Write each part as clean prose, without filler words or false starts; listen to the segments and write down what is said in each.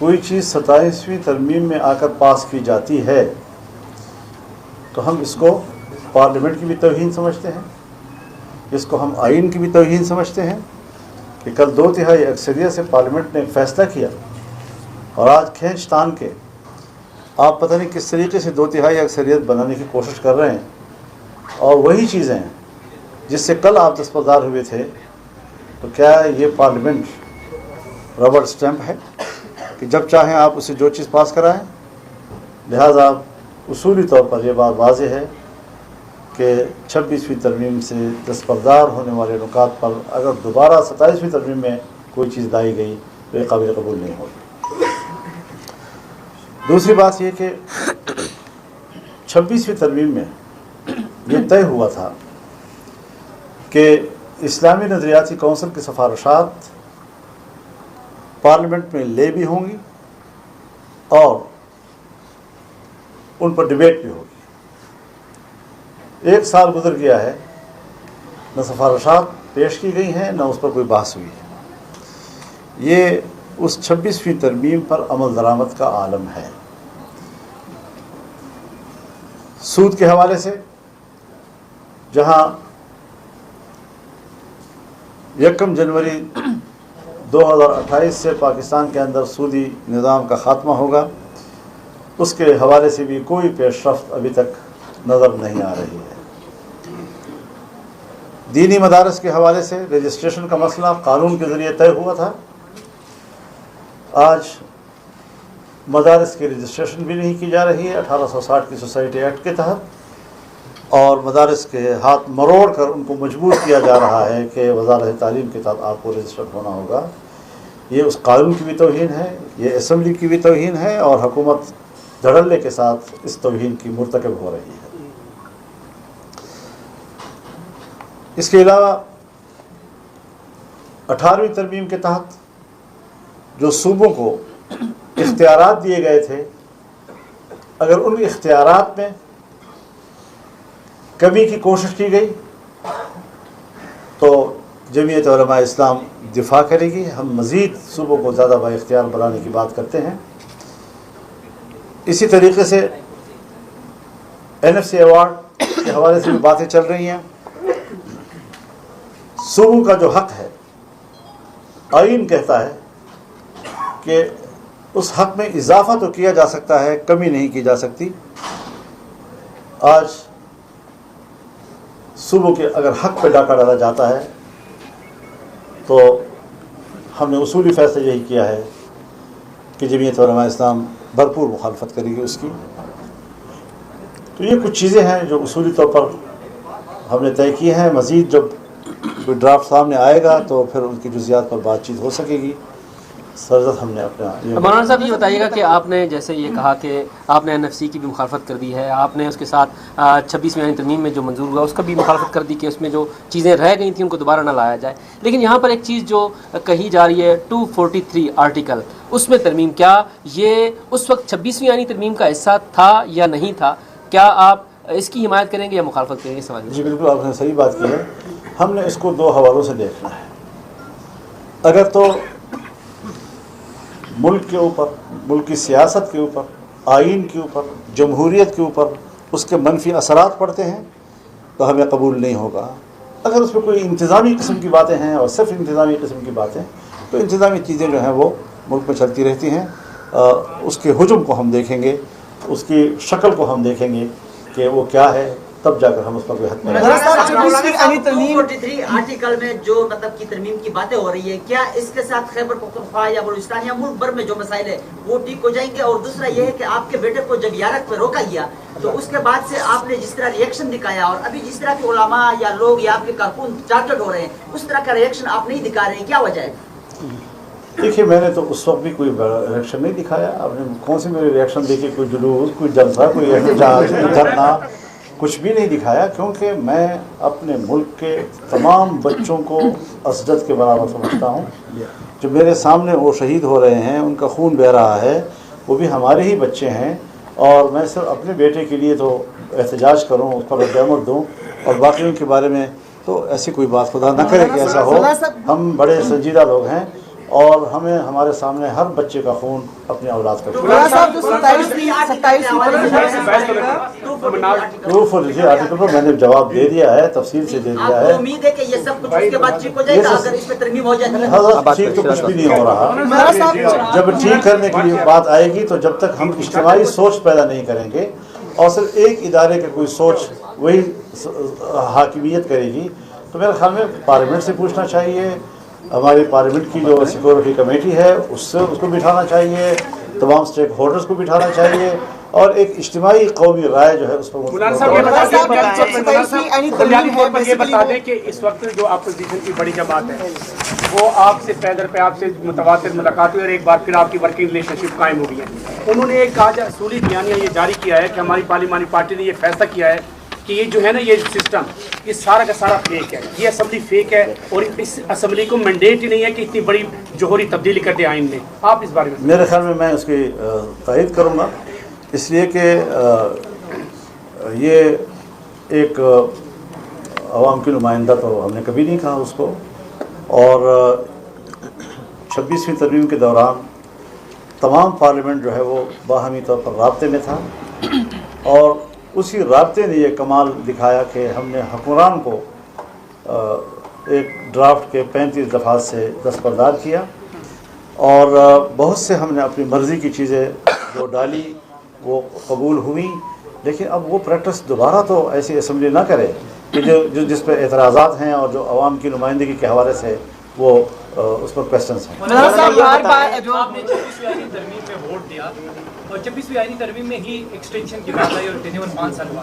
कोई चीज़ 27वीं तरमीम में आकर पास की जाती है तो हम इसको पार्लियामेंट की भी तौहीन समझते हैं, इसको हम आइन की भी तौहीन समझते हैं कि कल 2/3 अक्सरियत से पार्लियामेंट ने एक फ़ैसला किया और आज खींच तान के आप पता नहीं किस तरीके से 2/3 अक्सरियत बनाने की कोशिश कर रहे हैं। और वही चीज़ें हैं जिससे कल आप दस्तबरदार हुए थे। तो क्या ये पार्लियामेंट रबड़ स्टैंप है कि जब चाहें आप उसे जो चीज़ पास कराएं? लिहाजा उसूली तौर पर यह बात वाज़ेह है कि 26वीं तरमीम से दस्तबरदार होने वाले नुकात पर अगर दोबारा 27वीं तरमीम में कोई चीज़ लाई गई तो ये काबिल कबूल नहीं होगी। दूसरी बात यह कि 26वीं तरमीम में यह तय हुआ था कि इस्लामी नज़रियाती कौंसिल की सिफारिशात पार्लियामेंट में ले भी होंगी और उन पर डिबेट भी होगी। 1 साल गुजर गया है, न सिफारिशात पेश की गई हैं न उस पर कोई बहस हुई है। ये उस 26वीं तरमीम पर अमल दरामद का आलम है। सूद के हवाले से जहाँ 1 जनवरी 2028 से पाकिस्तान के अंदर सूदी निज़ाम का ख़ात्मा होगा, उसके हवाले से भी कोई पेशरफ्त अभी तक नज़र नहीं आ रही है। दीनी मदारस के हवाले से रजिस्ट्रेशन का मसला कानून के ज़रिए तय हुआ था। आज मदारस की रजिस्ट्रेशन भी नहीं की जा रही है 1860 की सोसाइटी एक्ट के तहत, और मदारस के हाथ मरोड़ कर उनको मजबूर किया जा रहा है कि वज़ारत तालीम के तहत आपको रजिस्टर्ड होना होगा। ये उस कानून की भी तौहीन है, ये असम्बली की भी तौहीन है, और हुकूमत धड़ल्ले के साथ इस तौहीन की मुर्तकब हो रही है। इसके अलावा 18वीं तरमीम के तहत जो सूबों को इख्तियारात दिए गए थे, अगर उन इख्तियारात में कमी की कोशिश की गई तो जमीयत उलमा इस्लाम दिफा करेगी। हम मज़ीद सूबों को ज़्यादा बाइख्तियार बनाने की बात करते हैं। इसी तरीके से NFC अवार्ड के हवाले से भी बातें चल रही हैं। सूबों का जो हक़ है, आइन कहता है कि उस हक़ में इजाफ़ा तो किया जा सकता है, कमी नहीं की जा सकती। आज सूबों के अगर हक़ पे डाका डाला जाता है तो हमने उसूली फ़ैसला यही किया है कि जमीयत उलमा इस्लाम भरपूर मुखालफत करेगी उसकी। तो ये कुछ चीज़ें हैं जो उसूली तौर पर हमने तय की हैं। मज़ीद जब कोई ड्राफ्ट सामने आएगा तो फिर उनकी जुज़ियात पर बातचीत हो सकेगी। सरजद हमने अपना मौलाना साहब ये बताइएगा कि आपने जैसे ये कहा कि आपने NFC की भी मुखालफत कर दी है, आपने उसके साथ 26वीं तरमीम में जो मंजूर हुआ उसका भी मुखालफत कर दी कि उसमें जो चीज़ें रह गई थी उनको दोबारा ना लाया जाए। लेकिन यहाँ पर एक चीज़ जो कही जा रही है 243 आर्टिकल, उसमें तरमीम, क्या ये उस वक्त 26वीं तरमीम का हिस्सा था या नहीं था? क्या आप इसकी हिमायत करेंगे या मुखालफत करेंगे? सवाल जी बिल्कुल, आपने सही बात की है। हमने इसको 2 हवालों से देखना है। अगर तो मुल्क के ऊपर, मुल्क की सियासत के ऊपर, आइन के ऊपर, जमहूरियत के ऊपर उसके मनफी असरात पड़ते हैं तो हमें कबूल नहीं होगा। अगर उसमें कोई इंतज़ामी किस्म की बातें हैं और सिर्फ इंतज़ामी किस्म की बातें, तो इंतज़ामी चीज़ें जो हैं वो मुल्क में चलती रहती हैं। उसके हुजूम को हम देखेंगे, उसकी शक्ल को हम देखेंगे कि वो क्या है, तब जाकर हम उस पर कोई हद में 43 आर्टिकल में जो मतलब की तरमीम की बातें हो रही है, क्या इसके साथ खैबर पख्तूनख्वा या बलूचिस्तान या मुल्क भर में जो मसाइल है वो ठीक हो जाएंगे? और दूसरा ये है कि आपके बेटे को जब यारक पे रोका गया तो उसके बाद से आपने जिस तरह रिएक्शन दिखाया और अभी जिस तरह के उलमा या लोग या आपके कारकुन टार्गेट हो रहे हैं, उस तरह का रिएक्शन आप नहीं दिखा रहे हैं, क्या वजह है? देखिए, मैंने तो उस वक्त भी कोई रिएक्शन नहीं दिखाया। आपने कौन से मेरे रिएक्शन देखे? कोई जुलूस, कोई जलसा, कोई एहतजाज, कोई धरना, कुछ भी नहीं दिखाया, क्योंकि मैं अपने मुल्क के तमाम बच्चों को असजद के बराबर समझता हूँ। जो मेरे सामने वो शहीद हो रहे हैं, उनका खून बह रहा है, वो भी हमारे ही बच्चे हैं, और मैं सिर्फ अपने बेटे के लिए तो एहतजाज करूँ, उस पर रद्द-ए-अमल दूँ, और बाकियों के बारे में तो ऐसी कोई बात खुदा न करे कि ऐसा हो। हम बड़े संजीदा लोग हैं और हमें हमारे सामने हर बच्चे का खून अपनी औलाद का प्रूफ और इसी आर्टिकल पर मैंने जवाब दे दिया है, तफसील से दे दिया है। उम्मीद है कि ये सब कुछ उसके बाद ठीक हो जाएगा अगर इसमें तरमीम हो जाए। ठीक तो कुछ भी नहीं हो रहा। जब ठीक करने की बात आएगी तो जब तक हम इज्तिमाई सोच पैदा नहीं करेंगे और सिर्फ एक इदारे की कोई सोच वही हाकिमियत करेगी, तो मेरे ख्याल में पार्लियामेंट से पूछना चाहिए, हमारी पार्लियामेंट की जो सिक्योरिटी कमेटी है उसको बिठाना चाहिए, तमाम स्टेक होल्डर्स को बिठाना चाहिए और एक इज्तिमाई कौमी राय जो है उस पर ये बता दें कि इस वक्त जो अपोजिशन की बड़ी जमात है वो आपसे पैदर पे आपसे मुतवातिर मुलाकात हुई और एक बार फिर आपकी वर्किंग रिलेशनशिप कायम हो गई है। उन्होंने एक आज असूली बयानिया ये जारी किया है कि हमारी पार्लिमानी पार्टी ने ये फैसला किया है कि ये जो है ना ये सिस्टम ये सारा का सारा फेक है, ये असम्बली फेक है और इस असम्बली को मैंडेट ही नहीं है कि इतनी बड़ी जोहरी तब्दीली कर दे आइन में। आप इस बारे में? मेरे ख्याल में मैं उसकी तायद करूँगा, इसलिए कि ये एक अवाम की नुमाइंदा तो हमने कभी नहीं कहा उसको, और 26वीं तरमीम के दौरान तमाम पार्लियामेंट जो है वो बाहमी तौर पर राब्ते में था और उसी राब्ते ने ये कमाल दिखाया कि हमने हुक्मरान को एक ड्राफ्ट के 35 दफ़ात से दस्तबरदार किया और बहुत से हमने अपनी मर्ज़ी की चीज़ें जो डाली वो कबूल हुई, लेकिन अब वो प्रैक्टिस दोबारा तो ऐसी असम्बली ना करे कि जो जिस पर एतराज़ात हैं और जो अवाम की नुमाइंदगी के हवाले से वो उस पर क्वेश्चंस हैं। जो आपने 26वीं आईनी तरमीम में वोट दिया और 26वीं आईनी तरमीम में ही एक्सटेंशन की बात आई और टेन्योर 5 साल हुआ।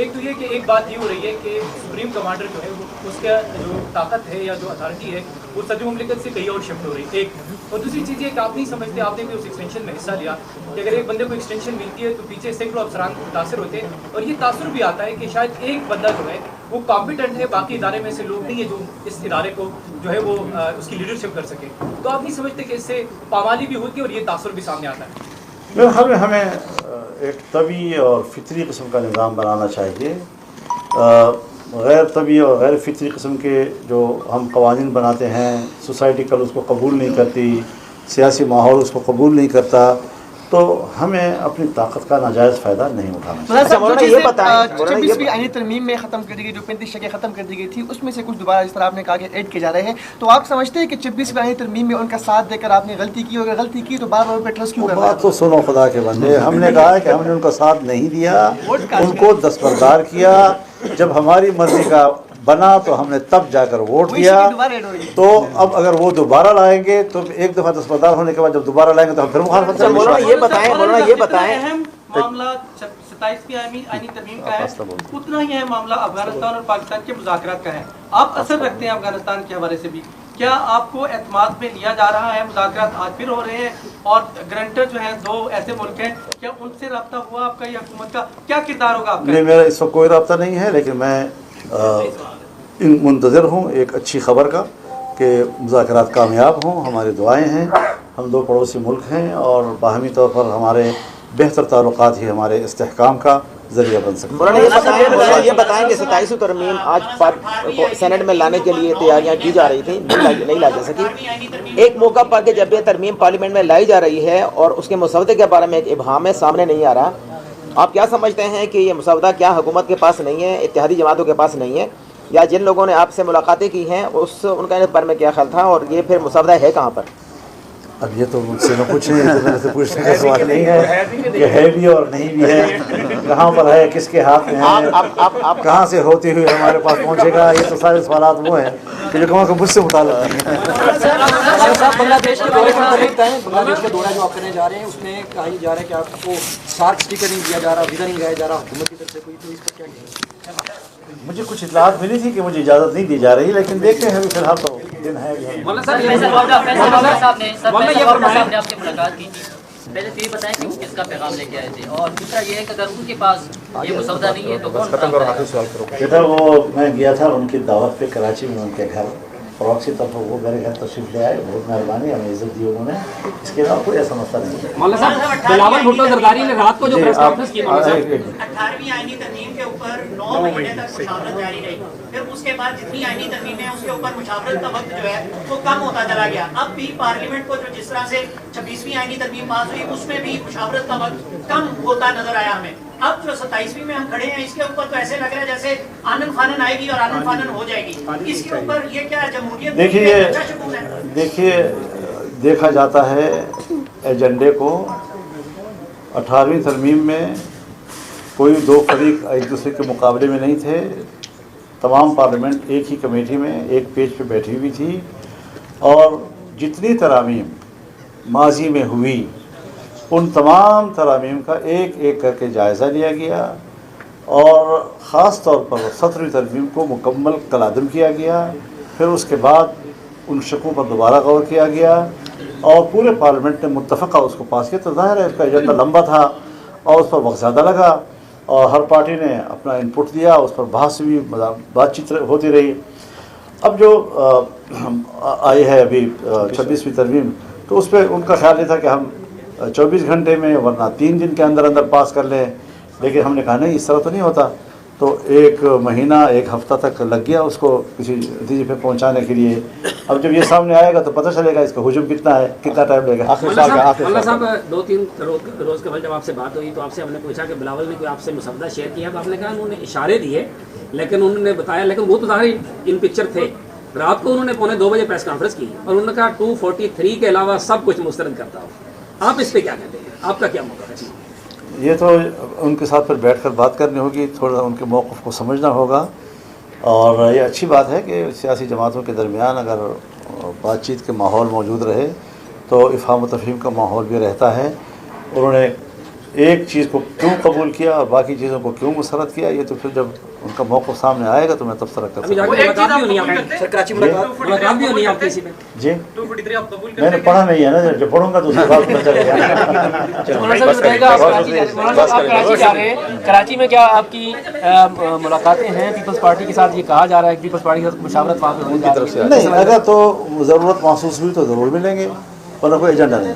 एक तो ये कि एक बात ये हो रही है कि सुप्रीम कमांडर जो है उसका जो ताकत है या जो अथॉरिटी है वो सदर मुमलिकत से कहीं और शिफ्ट हो रही है, एक। और दूसरी चीज़ ये कि आप नहीं समझते, आपने भी उस एक्सटेंशन में हिस्सा लिया कि अगर एक बंदे को एक्सटेंशन मिलती है तो पीछे सैकड़ों अफसरान मुतासर होते हैं और ये तासुर भी आता है कि शायद एक बंदा जो है वो कॉम्पिटेंट है, बाकी इदारे में से लोग नहीं है जो इस इदारे को जो है वो उसकी लीडरशिप कर सके। तो आप नहीं समझते कि इससे पामाली भी होती है और ये तासुर भी सामने आता है? मेरे ख्याल में हमें एक तबी और फितरी किस्म का निज़ाम बनाना चाहिए। गैर तबी और गैर फितरी किस्म के जो हम कवानीन बनाते हैं, सोसाइटी कल उसको कबूल नहीं करती, सियासी माहौल उसको कबूल नहीं करता, तो हमें अपनी ताकत का नाजायज़ फ़ायदा नहीं उठाना चाहिए। 26वीं आईनी तरमीम में ख़त्म कर दी गई जो 35 शक़ें ख़त्म कर दी गई थी उसमें से कुछ दोबारा जिस तरह आपने कहा कि ऐड किए जा रहे हैं, तो आप समझते हैं कि 26वीं आईनी तरमीम में उनका साथ देकर आपने गलती की, और अगर गलती की तो बार बार पे ट्रस्ट क्यों कर रहे हैं? बात तो सुनो खुदा के बंदे, हमने कहा है कि हमने उनका साथ नहीं दिया, उनको दस्तबरदार किया, जब हमारी मर्जी का बना तो हमने तब जाकर वोट दिया। तो अब अगर वो दोबारा लाएंगे तो एक दफ़ा दस्तबरदार होने के बाद जब दोबारा लाएंगे तो हम फिर मुखालफत करेंगे। ये बताएं मामला 27वीं आईनी तरमीम का है, उतना ही है मामला अफगानिस्तान और पाकिस्तान के मुज़ाकरात का है। आप असर रखते हैं अफगानिस्तान के हवाले से भी, क्या आपको एतमाद में लिया जा रहा है? मुज़ाकरात आज फिर हो रहे हैं और ग्रंटर जो है 2 ऐसे मुल्क हैं, क्या उनसे रब्ता हुआ आपका या हुकूमत का? क्या किरदार होगा आपका? नहीं, मेरा इस वक्त कोई रब्ता नहीं है, लेकिन मैं मुंतज़िर हूँ एक अच्छी खबर का कि मुज़ाकरात कामयाब हों। हमारी दुआएं हैं, हम 2 पड़ोसी मुल्क हैं और बाहमी तौर पर हमारे बेहतर ताल्लुकात ही हमारे इस्तेहकाम का ज़रिया बन सकते हैं। ये बताएं कि 27वीं तरमीम आज सेनेट में लाने के लिए तैयारियां की जा रही थी, नहीं ला जा सकी। एक मौका पर के जब ये तरमीम पार्लियामेंट में लाई जा रही है और उसके मसवदे के बारे में एक इबहाम है, सामने नहीं आ रहा, आप क्या समझते हैं कि ये मसवदा क्या हुकूमत के पास नहीं है, इत्तेहादी जमातों के पास नहीं है, या जिन लोगों ने आपसे मुलाकातें की हैं उनका इस बारे में क्या ख्याल था, और ये फिर मसवदा है कहाँ पर? अब ये तो मुझसे न पूछें, तो मेरे से पूछने का सवाल नहीं है कि है भी और नहीं भी है, कहाँ पर है, किसके हाथ में है, आप कहाँ से होती हुई हमारे पास पहुँचेगा, ये तो सारे सवाल वो हैं कि जो कहाँ मुझसे मुताल्लिक़ हैं। बांग्लादेश के दौरे का बांग्लादेश के दौरा जो आप करने जा रहे हैं उसमें कहा जा रहा है कि आपको सार्क स्टिकर नहीं दिया जा रहा, वीज़ा नहीं दिया जा रहा हुकूमत की तरफ से कोई, तो इस पर क्या कहेंगे? मुझे कुछ इतलात मिली थी कि मुझे इजाज़त नहीं दी जा रही, लेकिन देखते हैं, फिलहाल तो दिन है। आपसे मुलाकात की थी, पहले तो ये बताएं कि वो किसका पैगाम लेके आए थे, और दूसरा ये है कि अगर उनके पास ये मसौदा नहीं है तो कौन? बेटा वो मैं गया था उनकी दावत पे कराची में, उनके घर, प्रॉक्सी तौर पर वो मेरे घर तशरीफ ले आए, बहुत मेहरबानी, हमें इज्जत दी उन्होंने। इसके अलावा कोई ऐसा मसला नहीं है। मौलाना साहब, बिलावल भुट्टो जरदारी ने रात को जो प्रेस कॉन्फ्रेंस की, मौलाना साहब 18वीं आईनी तरमीम के ऊपर 9 महीने तक मुशावरत जारी रही, फिर उसके बाद जितनी आईनी तरमीम है उसके ऊपर मुशावरत का वक्त जो है वो कम होता चला गया। अब भी पार्लियामेंट को जो जिस तरह से 26वीं आईनी तरमीम पास हुई उसमें भी मुशावरत का वक्त कम होता नजर आया हमें। अब जो 27वीं में हम खड़े हैं इसके ऊपर तो ऐसे लग रहा है जैसे आनन फानन आएगी और आनन फानन हो जाएगी। इसके ऊपर ये क्या जमहूरियत? देखिए देखा जाता है एजेंडे को। 18वीं तरमीम में कोई दो फरीक एक दूसरे के मुकाबले में नहीं थे। तमाम पार्लियामेंट एक ही कमेटी में एक पेज पे बैठी हुई थी और जितनी तरामीम माजी में हुई उन तमाम तरामीम का एक एक करके जायज़ा लिया गया और ख़ास तौर पर 17वीं तरमीम को मुकम्मल कलादम किया गया। फिर उसके बाद उन शकों पर दोबारा गौर किया गया और पूरे पार्लियामेंट ने मुत्तफ़क़ा उसको पास किया। तो ज़ाहिर है इसका एजेंडा लंबा था और उस पर वक्त ज़्यादा लगा और हर पार्टी ने अपना इनपुट दिया, उस पर बहस भी बातचीत होती रही। अब जो आई है अभी 26वीं तरमीम, तो उस पर उनका ख्याल ये था कि हम 24 घंटे में वरना 3 दिन के अंदर अंदर पास कर लें, लेकिन हमने कहा नहीं, इस तरह तो नहीं होता। तो 1 महीना 1 हफ्ता तक लग गया उसको किसी नतीजे पे पहुंचाने के लिए। अब जब ये सामने आएगा तो पता चलेगा इसका हुजूम कितना है, कितना टाइम लेगा। मौलाना साहब 2-3 रोज़ के बाद जब आपसे बात हुई तो आपसे हमने पूछा कि बिलावल ने कोई आपसे मुसवदा शेयर किया, तो आपने कहा उन्होंने इशारे दिए लेकिन उन्होंने बताया, लेकिन वो तो ज़ाहिर इन पिक्चर थे। रात को उन्होंने 2:45 बजे प्रेस कॉन्फ्रेंस की और उन्होंने कहा 243 के अलावा सब कुछ मुस्तरद करता हूँ। आप इस पर क्या कहते हैं, आपका क्या मौका है? ये तो उनके साथ फिर बैठकर बात करनी होगी, थोड़ा उनके मौक़िफ़ को समझना होगा। और ये अच्छी बात है कि सियासी जमातों के दरमियान अगर बातचीत के माहौल मौजूद रहे तो इफ़हाम व तफ़हीम का माहौल भी रहता है। उन्होंने एक चीज़ को क्यों कबूल किया और बाकी चीज़ों को क्यों मुसरद किया, ये तो फिर जब उनका मौक़िफ़ सामने आएगा तो मैं तबसरा कर सकता हूँ। जी मैंने पढ़ा नहीं है ना, जब पढ़ूंगा तो उसके बाद पता चलेगा। कराची में क्या आपकी मुलाकातें हैं पीपल्स पार्टी के साथ? ये कहा जा रहा है कि पीपल्स पार्टी के साथ मुशावरत वहाँ पे होने जा रही है। नहीं, अगर तो ज़रूरत महसूस हुई तो ज़रूर मिलेंगे, वरना कोई एजेंडा नहीं।